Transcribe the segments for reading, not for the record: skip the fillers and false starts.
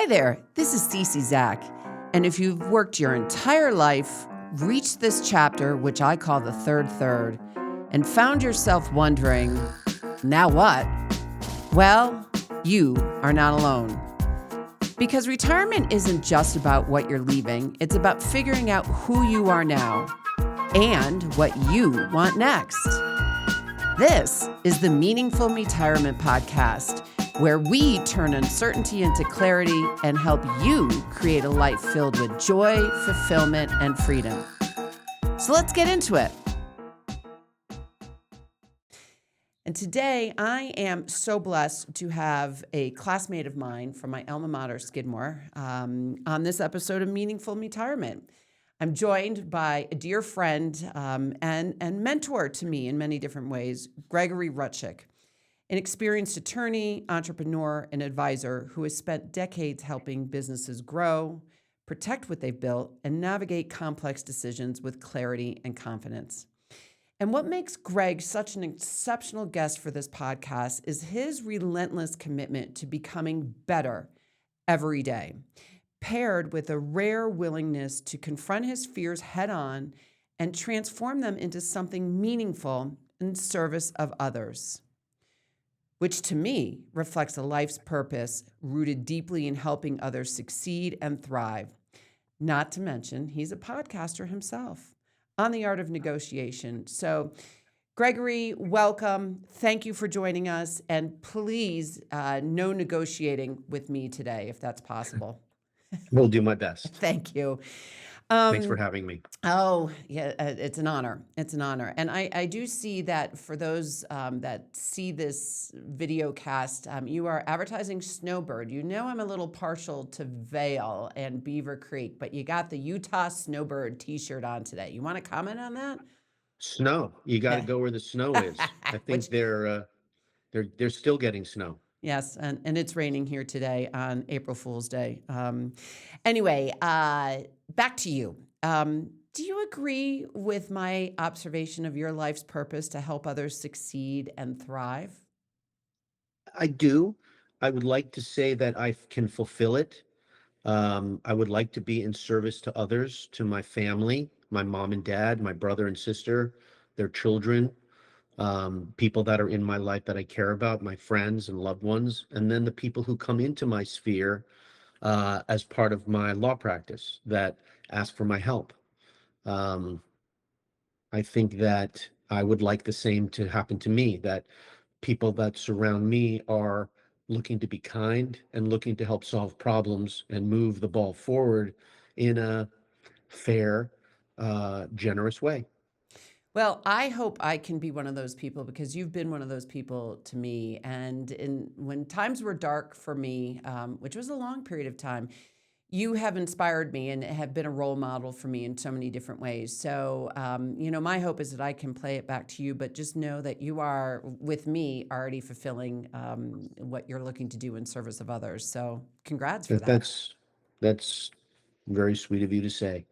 Hi there, this is Cece Zach, and if you've worked your entire life, reached this chapter, which I call the third, and found yourself wondering, now what? Well, you are not alone. Because retirement isn't just about what you're leaving, it's about figuring out who you are now and what you want next. This is the Meaningful MEtirement podcast, where we turn uncertainty into clarity and help you create a life filled with joy, fulfillment, and freedom. So let's get into it. And today I am so blessed to have a classmate of mine from my alma mater, Skidmore, on this episode of Meaningful MEtirement. I'm joined by a dear friend and mentor to me in many different ways, Greg Rutchik, an experienced attorney, entrepreneur, and advisor who has spent decades helping businesses grow, protect what they've built, and navigate complex decisions with clarity and confidence. And what makes Greg such an exceptional guest for this podcast is his relentless commitment to becoming better every day, paired with a rare willingness to confront his fears head on and transform them into something meaningful in service of others, which to me reflects a life's purpose rooted deeply in helping others succeed and thrive. Not to mention, he's a podcaster himself on the art of negotiation. So, Gregory, welcome. Thank you for joining us. And please, no negotiating with me today, if that's possible. Will do my best. Thank you. Thanks for having me. Oh, yeah, it's an honor. It's an honor. And I do see that for those that see this video cast, you are advertising Snowbird. You know I'm a little partial to Vail and Beaver Creek, but you got the Utah Snowbird t-shirt on today. You want to comment on that? Snow. You got to go where the snow is. I think they're still getting snow. Yes, and it's raining here today on April Fool's Day. Anyway, back to you. Do you agree with my observation of your life's purpose to help others succeed and thrive? I do. I would like to say that I can fulfill it. I would like to be in service to others, to my family, my mom and dad, my brother and sister, their children, people that are in my life that I care about, my friends and loved ones, and then the people who come into my sphere as part of my law practice that ask for my help. I think that I would like the same to happen to me, that people that surround me are looking to be kind and looking to help solve problems and move the ball forward in a fair, generous way. Well, I hope I can be one of those people because you've been one of those people to me. And when times were dark for me, which was a long period of time, you have inspired me and have been a role model for me in so many different ways. So, my hope is that I can play it back to you, but just know that you are, with me, already fulfilling what you're looking to do in service of others. So congrats for that. That's very sweet of you to say.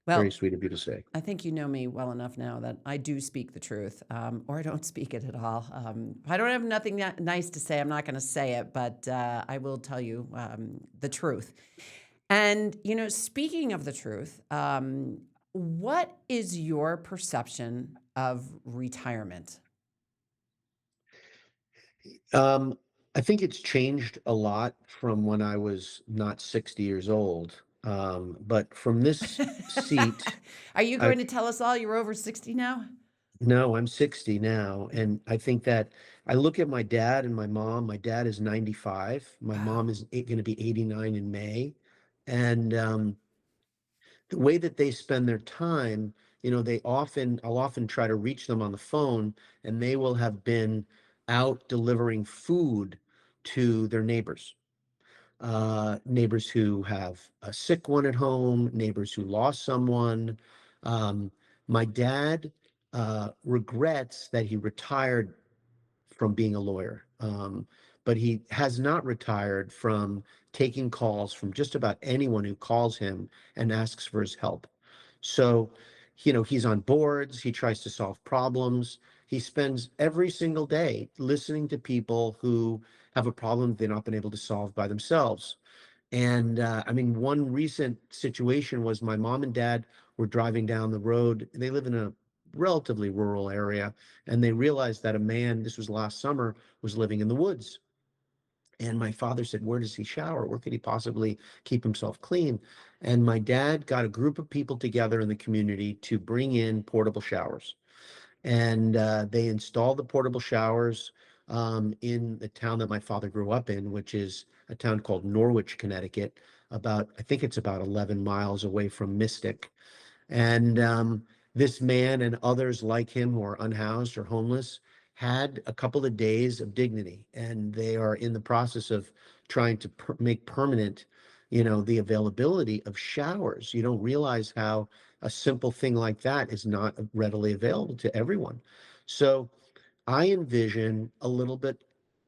Well, Very sweet of you to say. I think you know me well enough now that I do speak the truth, or I don't speak it at all. If I don't have nothing nice to say, I'm not going to say it, but I will tell you the truth. And, speaking of the truth, what is your perception of retirement? I think it's changed a lot from when I was not 60 years old. But from this seat, Are you going to tell us all you're over 60 now? no, I'm 60 now. And I think that I look at my dad and my mom. My dad is 95. My mom is going to be 89 in May. And the way that they spend their time, I'll often try to reach them on the phone, and they will have been out delivering food to their neighbors. Neighbors who have a sick one at home, neighbors who lost someone. My dad regrets that he retired from being a lawyer, but he has not retired from taking calls from just about anyone who calls him and asks for his help. So, he's on boards, he tries to solve problems. He spends every single day listening to people who have a problem they've not been able to solve by themselves. And I mean, one recent situation was my mom and dad were driving down the road. They live in a relatively rural area, and they realized that a man, this was last summer, was living in the woods. And my father said, "Where does he shower? Where could he possibly keep himself clean?" And my dad got a group of people together in the community to bring in portable showers. And they installed the portable showers in the town that my father grew up in, which is a town called Norwich, Connecticut, about, I think it's about 11 miles away from Mystic. And this man and others like him who are unhoused or homeless had a couple of days of dignity, and they are in the process of trying to make permanent, the availability of showers. You don't realize how a simple thing like that is not readily available to everyone. So I envision a little bit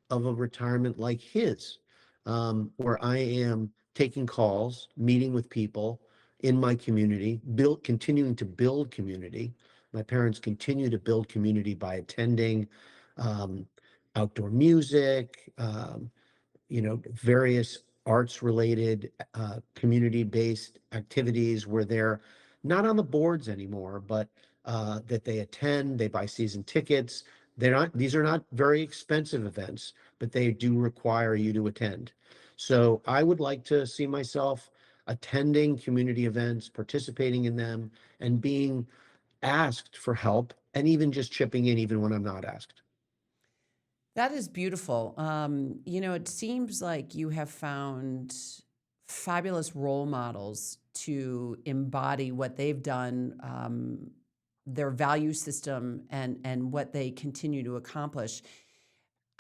of a retirement like his, where I am taking calls, meeting with people in my community, continuing to build community. My parents continue to build community by attending um, outdoor music, various arts related, community based activities where they're not on the boards anymore, but that they attend, they buy season tickets. These are not very expensive events, but they do require you to attend. So I would like to see myself attending community events, participating in them, and being asked for help, and even just chipping in even when I'm not asked. That is beautiful. It seems like you have found fabulous role models to embody what they've done, their value system, and what they continue to accomplish.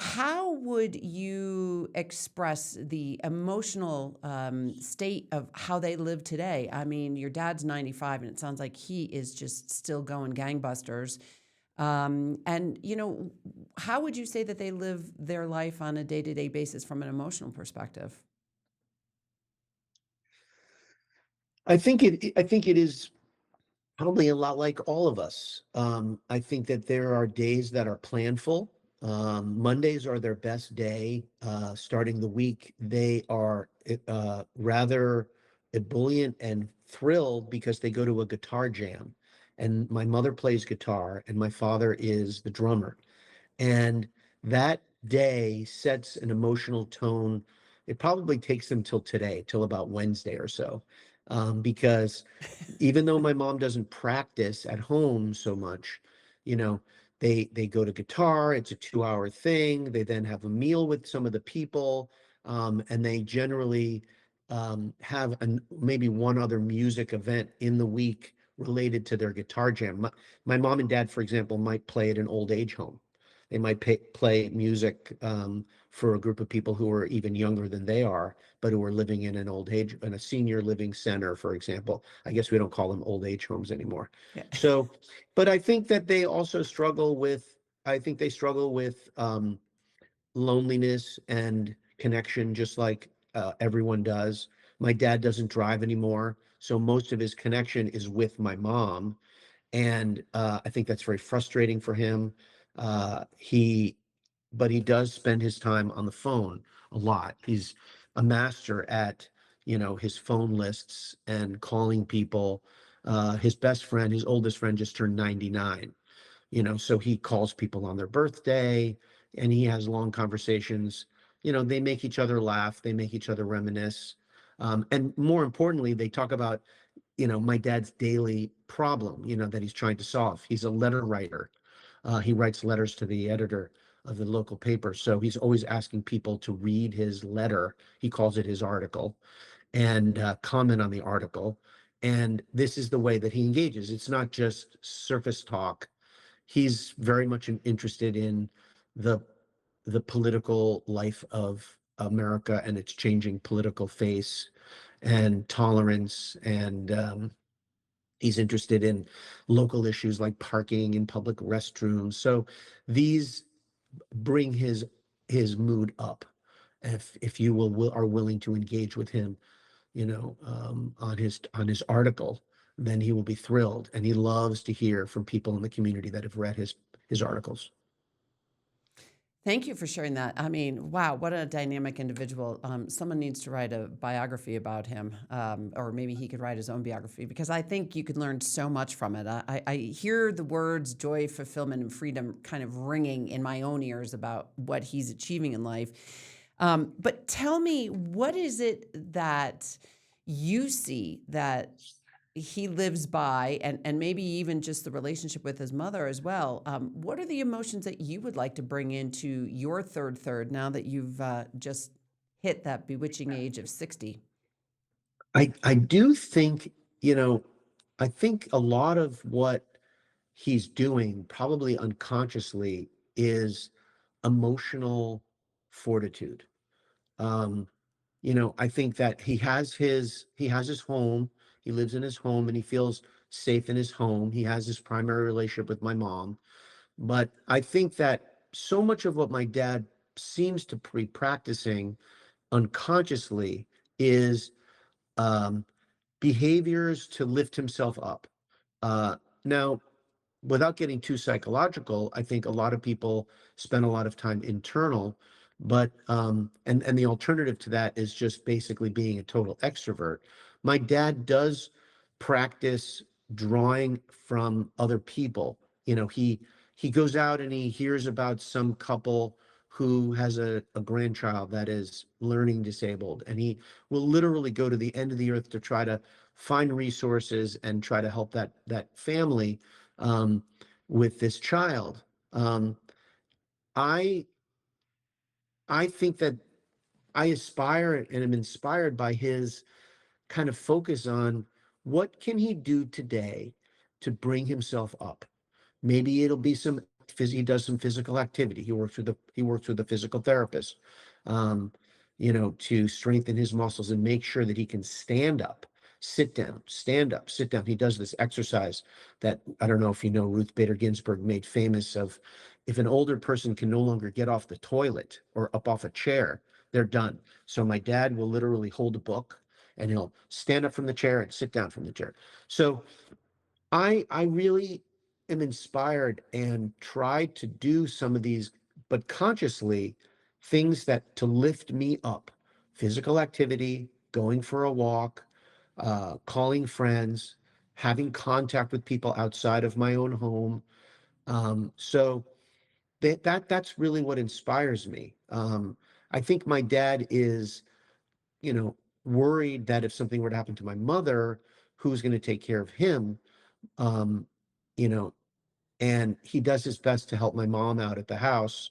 How would you express the emotional state of how they live today? I mean, your dad's 95, and it sounds like he is just still going gangbusters. And how would you say that they live their life on a day-to-day basis from an emotional perspective? I think it is probably a lot like all of us. I think that there are days that are planful. Mondays are their best day. Starting the week, they are rather ebullient and thrilled because they go to a guitar jam. And my mother plays guitar, and my father is the drummer. And that day sets an emotional tone. It probably takes them till today, till about Wednesday or so, because even though my mom doesn't practice at home so much, you know, they go to guitar. It's a 2-hour thing. They then have a meal with some of the people, and they generally have maybe one other music event in the week related to their guitar jam. My mom and dad, for example, might play at an old age home. They might play music for a group of people who are even younger than they are, but who are living in an old age, in a senior living center, for example. I guess we don't call them old age homes anymore. Yeah. So, but I think that they also struggle with, I think they struggle with loneliness and connection, just like everyone does. My dad doesn't drive anymore, so most of his connection is with my mom, and I think that's very frustrating for him. He, but he does spend his time on the phone a lot. He's a master at, his phone lists and calling people. His best friend, his oldest friend, just turned 99. So he calls people on their birthday, and he has long conversations. They make each other laugh, they make each other reminisce. And more importantly, they talk about my dad's daily problem, that he's trying to solve. He's a letter writer. He writes letters to the editor of the local paper. So he's always asking people to read his letter. He calls it his article, and comment on the article. And this is the way that he engages. It's not just surface talk. He's very much interested in the the political life of America and its changing political face and tolerance, and he's interested in local issues like parking and public restrooms. So these bring his mood up. If you are willing to engage with him, on his article, then he will be thrilled. And he loves to hear from people in the community that have read his articles. Thank you for sharing that. I mean, wow, what a dynamic individual. Someone needs to write a biography about him, or maybe he could write his own biography because I think you could learn so much from it. I hear the words joy, fulfillment, and freedom kind of ringing in my own ears about what he's achieving in life. But tell me, what is it that you see that he lives by, and maybe even just the relationship with his mother as well. What are the emotions that you would like to bring into your third now that you've just hit that bewitching age of 60? I do think, you know, I think a lot of what he's doing, probably unconsciously, is emotional fortitude. Um, I think that he has his home, he lives in his home, and he feels safe in his home. He has his primary relationship with my mom. But I think that so much of what my dad seems to be practicing unconsciously is um, behaviors to lift himself up. Now, without getting too psychological, I think a lot of people spend a lot of time internal, but and the alternative to that is just basically being a total extrovert. My dad does practice drawing from other people. He goes out and he hears about some couple who has a grandchild that is learning disabled, and he will literally go to the end of the earth to try to find resources and try to help that family um, with this child. Um, I I think that I aspire and am inspired by his kind of focus on what can he do today to bring himself up. Maybe it'll be he does some physical activity. He works with a physical therapist, um, to strengthen his muscles and make sure that he can stand up, sit down, stand up, sit down. He does this exercise that I don't know if you know Ruth Bader Ginsburg made famous of if an older person can no longer get off the toilet or up off a chair, they're done. So my dad will literally hold a book and he'll stand up from the chair and sit down from the chair. So I really am inspired and try to do some of these, but consciously, things that to lift me up. Physical activity, going for a walk, calling friends, having contact with people outside of my own home. So that's really what inspires me. I think my dad is, you know, worried that if something were to happen to my mother, who's going to take care of him? Um, you know, and he does his best to help my mom out at the house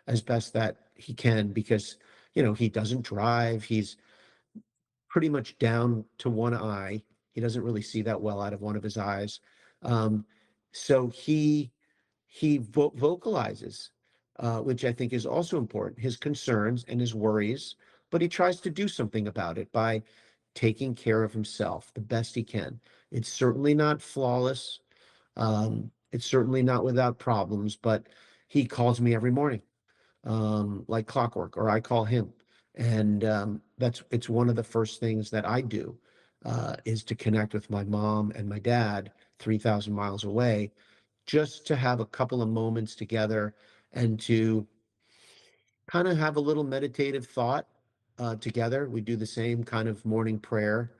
as best that he can because, he doesn't drive. He's pretty much down to one eye. He doesn't really see that well out of one of his eyes. Um, so he vocalizes, which I think is also important, his concerns and his worries, but he tries to do something about it by taking care of himself the best he can. It's certainly not flawless. It's certainly not without problems, but he calls me every morning, like clockwork, or I call him. And it's one of the first things that I do is to connect with my mom and my dad 3,000 miles away, just to have a couple of moments together and to kind of have a little meditative thought together. We do the same kind of morning prayer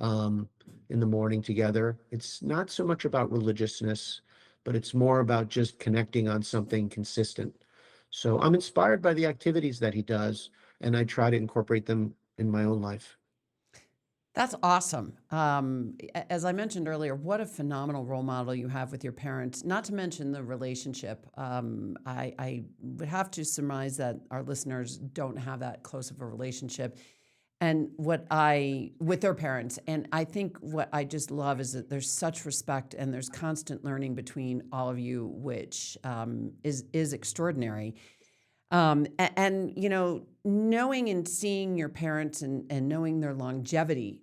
um, in the morning together. It's not so much about religiousness, but it's more about just connecting on something consistent. So I'm inspired by the activities that he does, and I try to incorporate them in my own life. That's awesome. As I mentioned earlier, what a phenomenal role model you have with your parents, not to mention the relationship. I would have to surmise that our listeners don't have that close of a relationship. And with their parents. And I think what I just love is that there's such respect and there's constant learning between all of you, which is extraordinary. Knowing and seeing your parents and knowing their longevity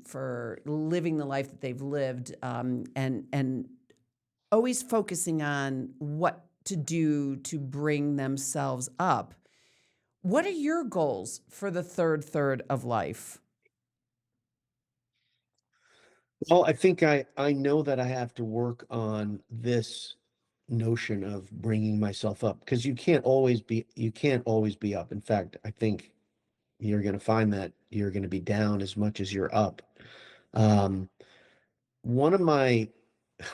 for living the life that they've lived, and always focusing on what to do to bring themselves up. What are your goals for the third of life? Well, I think I know that I have to work on this notion of bringing myself up, because you can't always be up. In fact, I think you're going to find that you're going to be down as much as you're up. Um, one of my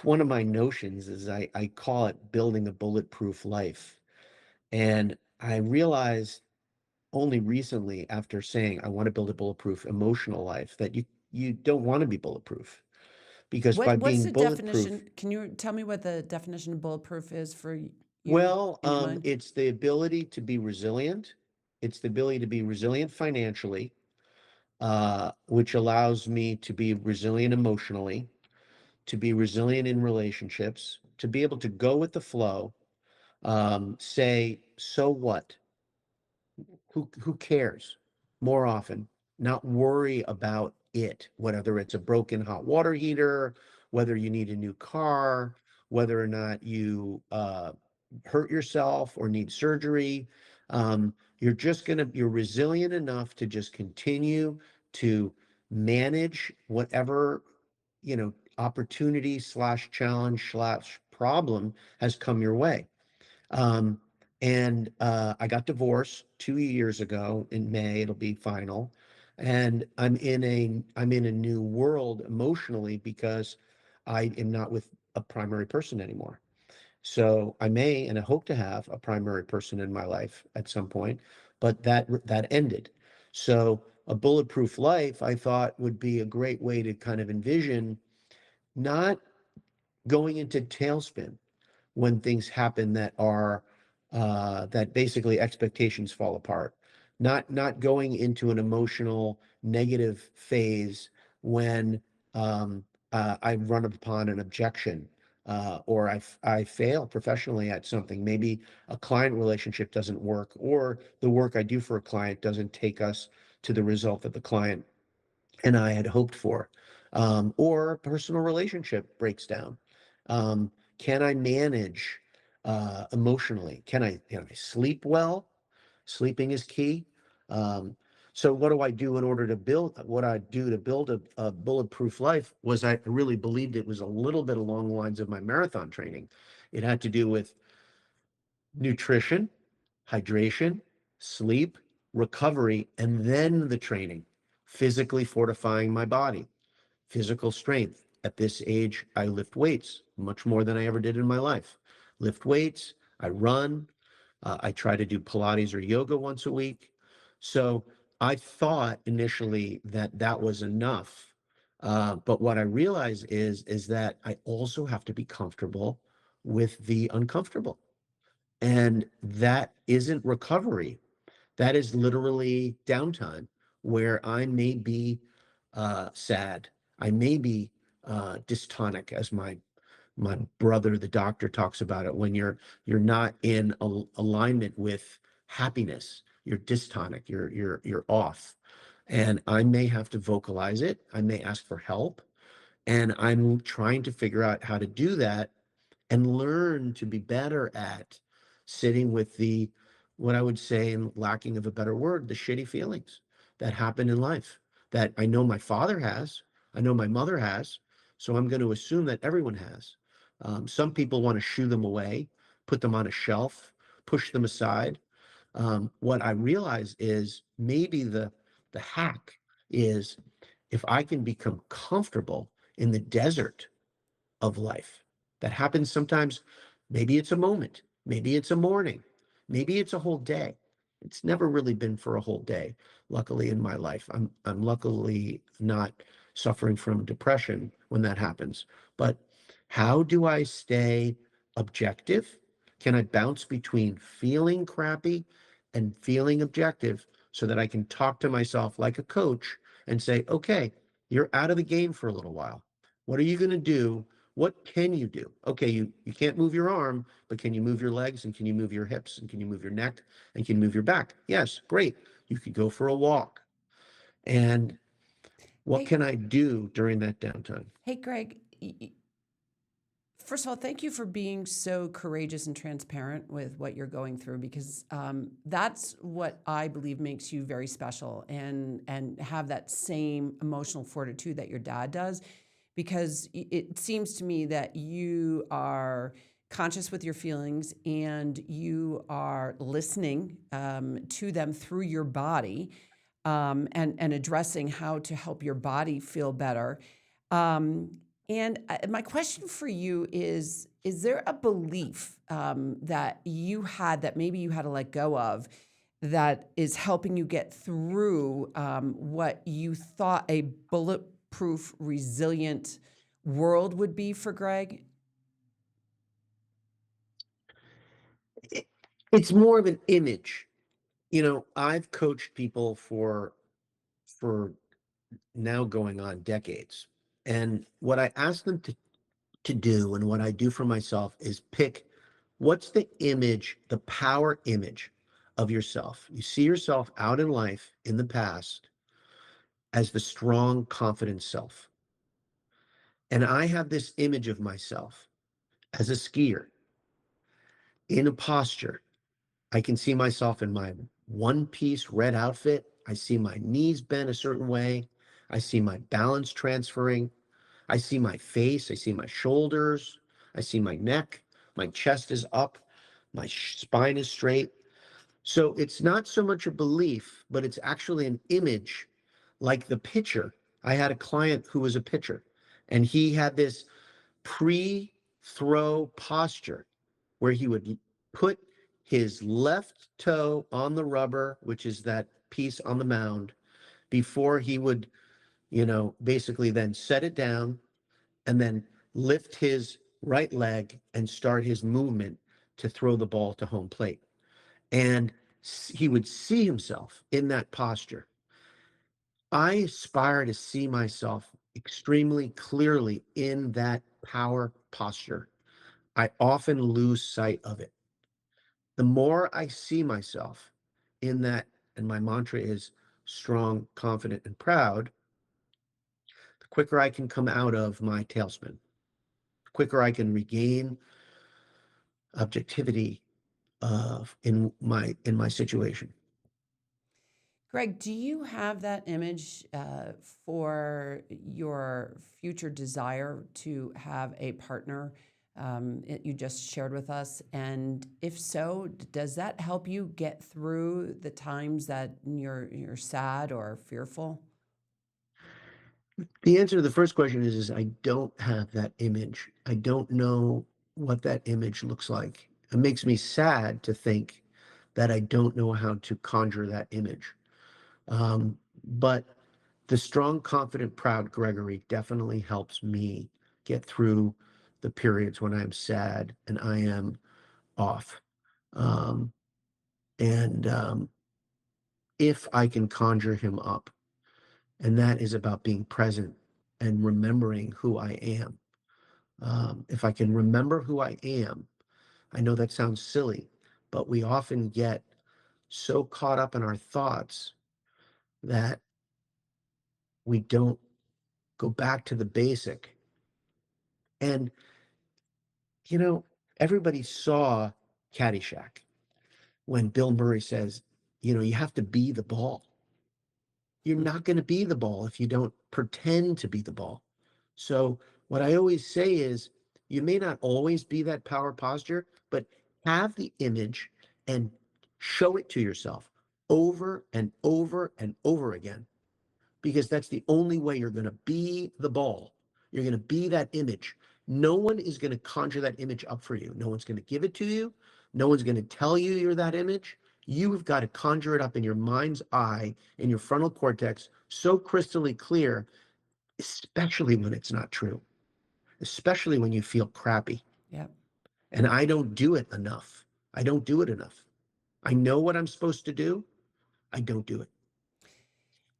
one of my notions is I call it building a bulletproof life. And I realized only recently, after saying I want to build a bulletproof emotional life, that you don't want to be bulletproof, because by What's being the bulletproof, definition? Can you tell me what the definition of bulletproof is for you well, in your mind? it's the ability to be resilient. It's the ability to be resilient financially, which allows me to be resilient emotionally, to be resilient in relationships, to be able to go with the flow, say, so what? Who cares? More often, not worry about it, whether it's a broken hot water heater, whether you need a new car, whether or not you hurt yourself or need surgery. You're resilient enough to just continue to manage whatever, opportunity slash challenge slash problem has come your way. Um, and I got divorced 2 years ago in May. It'll be final. And I'm in a new world emotionally, because I am not with a primary person anymore. So I may and I hope to have a primary person in my life at some point, but that ended. So a bulletproof life, I thought, would be a great way to kind of envision not going into tailspin when things happen that basically expectations fall apart. Not going into an emotional negative phase when I run upon an objection, or I fail professionally at something. Maybe a client relationship doesn't work, or the work I do for a client doesn't take us to the result that the client and I had hoped for, or a personal relationship breaks down. Can I manage emotionally? Can I sleep well? Sleeping is key. Um, so what do I do in order to build what I do to build a bulletproof life? Was I really believed it was a little bit along the lines of my marathon training. It had to do with nutrition, hydration, sleep, recovery, and then the training, physically fortifying my body, physical strength. At this age, I lift weights much more than I ever did in my life. Lift weights, I run, I try to do Pilates or yoga once a week. So I thought initially that that was enough. But what I realize is that I also have to be comfortable with the uncomfortable. And that isn't recovery. That is literally downtime, where I may be sad. I may be dystonic, as my brother, the doctor, talks about it. When you're not in alignment with happiness, you're dystonic. You're off, and I may have to vocalize it. I may ask for help, and I'm trying to figure out how to do that and learn to be better at sitting with what I would say, in lacking of a better word, the shitty feelings that happen in life, that I know my father has, I know my mother has, so I'm going to assume that everyone has. Some people want to shoo them away, put them on a shelf, push them aside. What I realize is maybe the hack is, if I can become comfortable in the desert of life. That happens sometimes. Maybe it's a moment, maybe it's a morning, maybe it's a whole day. It's never really been for a whole day, luckily, in my life. I'm luckily not suffering from depression when that happens. But how do I stay objective? Can I bounce between feeling crappy and feeling objective, so that I can talk to myself like a coach and say, okay, you're out of the game for a little while. What are you going to do? What can you do? Okay, you can't move your arm, but can you move your legs, and can you move your hips, and can you move your neck, and can you move your back? Yes, great. You could go for a walk. And what Hey, can I do during that downtime? hey, Greg. First of all, thank you for being so courageous and transparent with what you're going through, because that's what I believe makes you very special, and have that same emotional fortitude that your dad does. Because it seems to me that you are conscious with your feelings and you are listening to them through your body, and addressing how to help your body feel better. My question for you is there a belief that you had that maybe you had to let go of that is helping you get through what you thought a bulletproof, resilient world would be for Greg? It- It's more of an image. I've coached people for now going on decades. And what I ask them to do and what I do for myself is pick what's the image, the power image of yourself. You see yourself out in life in the past as the strong, confident self. And I have this image of myself as a skier in a posture. I can see myself in my one piece red outfit. I see my knees bent a certain way. I see my balance transferring. I see my face. I see my shoulders. I see my neck. My chest is up. My spine is straight. So it's not so much a belief, but it's actually an image like the pitcher. I had a client who was a pitcher, and he had this pre throw posture where he would put his left toe on the rubber, which is that piece on the mound, before he would, basically then set it down and then lift his right leg and start his movement to throw the ball to home plate. And he would see himself in that posture. I aspire to see myself extremely clearly in that power posture. I often lose sight of it. The more I see myself in that, and my mantra is strong, confident, and proud, the quicker I can come out of my tailspin, the quicker I can regain objectivity in my situation. Greg, do you have that image for your future desire to have a partner you just shared with us? And if so, does that help you get through the times that you're sad or fearful? The answer to the first question is I don't have that image. I don't know what that image looks like. It makes me sad to think that I don't know how to conjure that image. But the strong, confident, proud Gregory definitely helps me get through the periods when I'm sad and I am off. Um, and if I can conjure him up, and that is about being present and remembering who I am. If I can remember who I am, I know that sounds silly, but we often get so caught up in our thoughts that we don't go back to the basic. And, you know, everybody saw Caddyshack when Bill Murray says, you have to be the ball. You're not going to be the ball if you don't pretend to be the ball. So, what I always say is, you may not always be that power posture, but have the image and show it to yourself over and over and over again, because that's the only way you're going to be the ball. You're going to be that image. No one is going to conjure that image up for you. No one's going to give it to you. No one's going to tell you you're that image. You have got to conjure it up in your mind's eye, in your frontal cortex, so crystally clear, especially when it's not true, especially when you feel crappy. Yep. And I don't do it enough. I don't do it enough. I know what I'm supposed to do. I don't do it.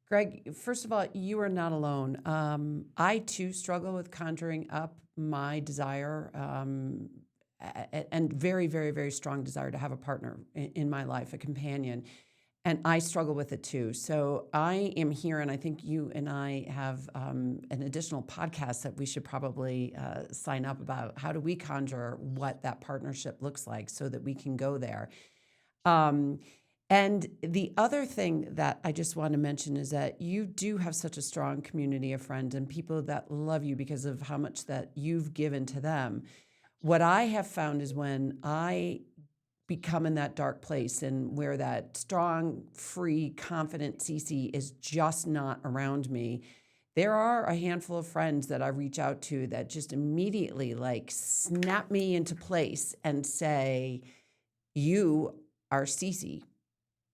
Greg, first of all, you are not alone. I too struggle with conjuring up my desire and very, very, very strong desire to have a partner in my life, a companion. And I struggle with it too. So I am here, and I think you and I have an additional podcast that we should probably sign up about. How do we conjure what that partnership looks like so that we can go there? Um, and the other thing that I just want to mention is that you do have such a strong community of friends and people that love you because of how much that you've given to them. what I have found is when I become in that dark place and where that strong, free, confident Cece is just not around me, there are a handful of friends that I reach out to that just immediately like snap me into place and say, "You are Cece."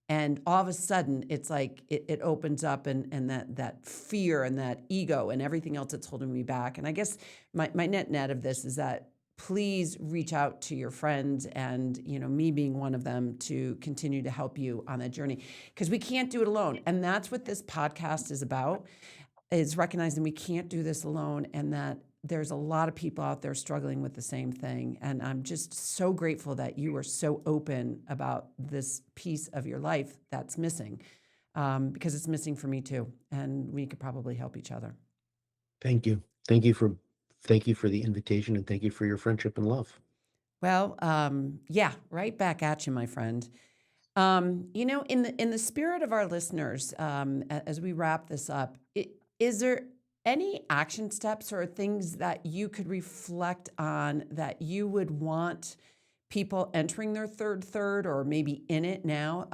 And all of a sudden, it's like it opens up, and that fear and that ego and everything else that's holding me back. And I guess my net of this is that please reach out to your friends, and me being one of them, to continue to help you on that journey, because we can't do it alone. And that's what this podcast is about, is recognizing we can't do this alone, and that there's a lot of people out there struggling with the same thing. And I'm just so grateful that you are so open about this piece of your life that's missing, because it's missing for me too. And we could probably help each other. Thank you. Thank you for the invitation, and thank you for your friendship and love. Well, yeah, right back at you, my friend. In the spirit of our listeners, as we wrap this up, is there any action steps or things that you could reflect on that you would want people entering their third, or maybe in it now,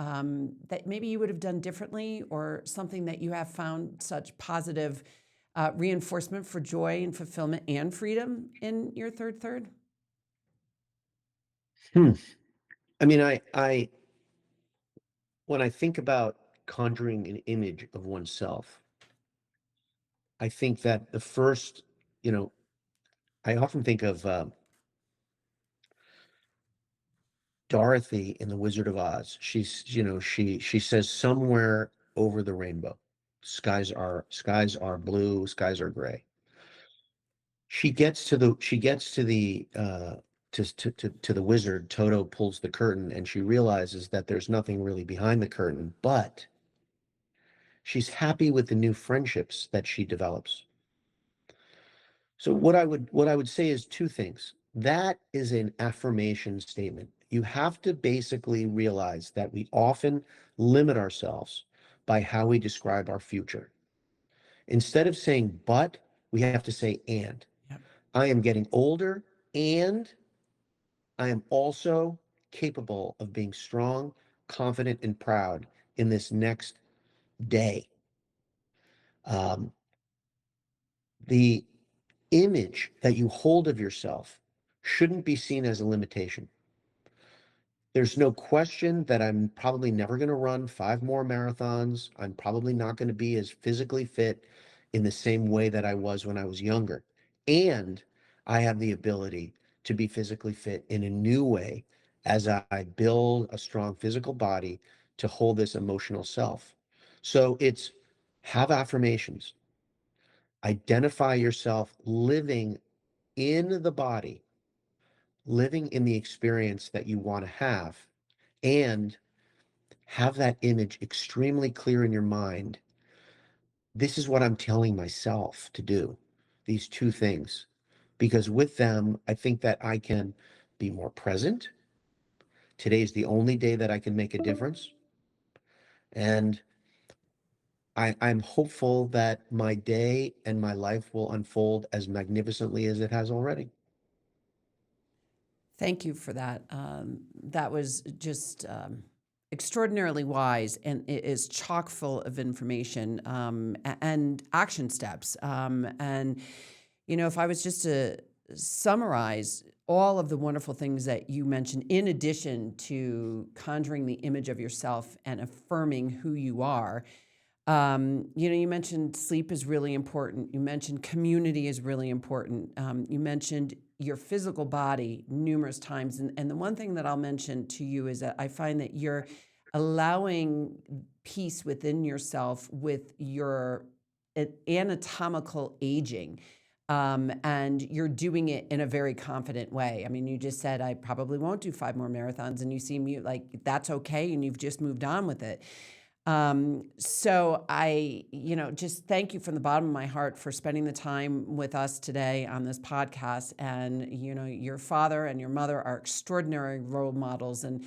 that maybe you would have done differently, or something that you have found such positive reinforcement for joy and fulfillment and freedom in your third? Hmm. I mean, when I think about conjuring an image of oneself, I think that the first, you know, I often think of Dorothy in The Wizard of Oz. She says somewhere over the rainbow, skies are blue, skies are gray. She gets to the wizard. Toto pulls the curtain, and she realizes that there's nothing really behind the curtain, but she's happy with the new friendships that she develops. So what I would say is two things. That is an affirmation statement. You have to basically realize that we often limit ourselves by how we describe our future. Instead of saying but, we have to say and. Yep. I am getting older, and I am also capable of being strong, confident, and proud in this next day. Um, the image that you hold of yourself shouldn't be seen as a limitation. There's no question that I'm probably never going to run 5 more marathons. I'm probably not going to be as physically fit in the same way that I was when I was younger. And I have the ability to be physically fit in a new way as I build a strong physical body to hold this emotional self. So it's have affirmations, identify yourself living in the body, living in the experience that you want to and have that image extremely clear in your mind. This is what I'm telling myself to do, these two things. Because with them, I think that I can be more present. Today's the only day that I can make a difference. And I'm hopeful that my day and my life will unfold as magnificently as it has already. Thank you for that. That was just extraordinarily wise, and it is chock full of information, and action steps. And, if I was just to summarize all of the wonderful things that you mentioned, in addition to conjuring the image of yourself and affirming who you are, you mentioned sleep is really important. You mentioned community is really important. You mentioned your physical body numerous times. And the one thing that I'll mention to you is that I find that you're allowing peace within yourself with your anatomical aging. And you're doing it in a very confident way. I mean, you just said, I probably won't do 5 more marathons. And you seem like that's okay. And you've just moved on with it. So I, just thank you from the bottom of my heart for spending the time with us today on this podcast. And, your father and your mother are extraordinary role models. And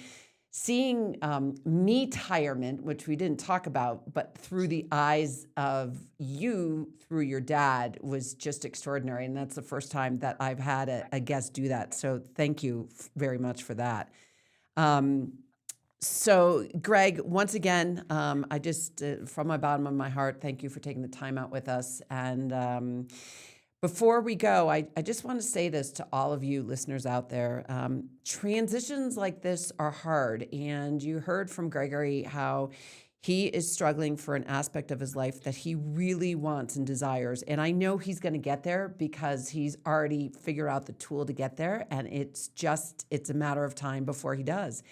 seeing MEtirement, which we didn't talk about, but through the eyes of you, through your dad, was just extraordinary. And that's the first time that I've had a guest do that. So thank you very much for that. So, Greg, once again, I just, from my bottom of my heart, thank you for taking the time out with us. And before we go, I just want to say this to all of you listeners out there. Transitions like this are hard. And you heard from Gregory how he is struggling for an aspect of his life that he really wants and desires. And I know he's going to get there because he's already figured out the tool to get there. And it's a matter of time before he does.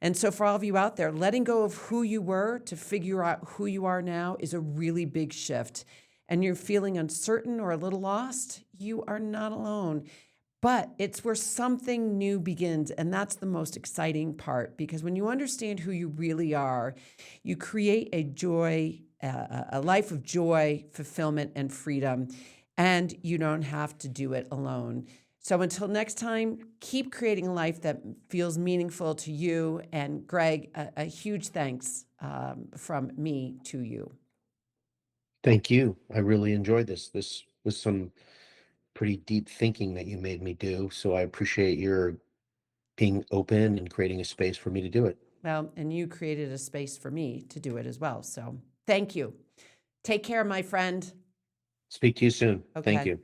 And so for all of you out there, letting go of who you were to figure out who you are now is a really big shift. And you're feeling uncertain or a little lost, you are not alone. But it's where something new begins. And that's the most exciting part, because when you understand who you really are, you create a life of joy, fulfillment, and freedom. And you don't have to do it alone. So until next time, keep creating a life that feels meaningful to you. And Greg, a huge thanks from me to you. Thank you. I really enjoyed this. This was some pretty deep thinking that you made me do. So I appreciate your being open and creating a space for me to do it. Well, and you created a space for me to do it as well. So thank you. Take care, my friend. Speak to you soon. Thank Okay. you.